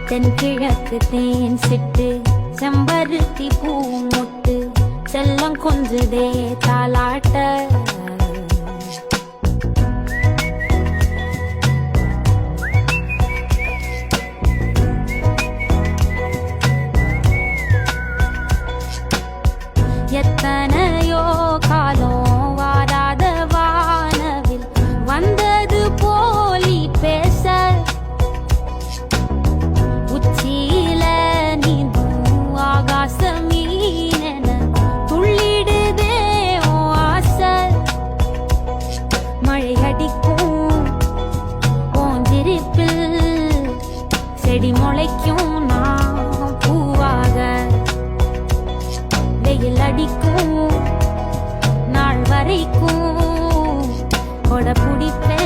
தென்கிழக்கு தேன் சிட்டு செம்பருத்தி பூ முட்டு செல்லம் கொஞ்சுதே தாலாட்ட எத்தனையோ காலம் வாராத வானவில் வந்தது போலி பேச உச்சியில நீந்தும் ஆகாச மீனென துள்ளிடுதே உன் ஆசை மழை அடிக்கும் போஞ்சிருப்பில் செடி முளைக்கும் நான் பூவாக வெயில் அடிக்கும் நாள் வரைக்கும் கொடை பிடிப்பேன்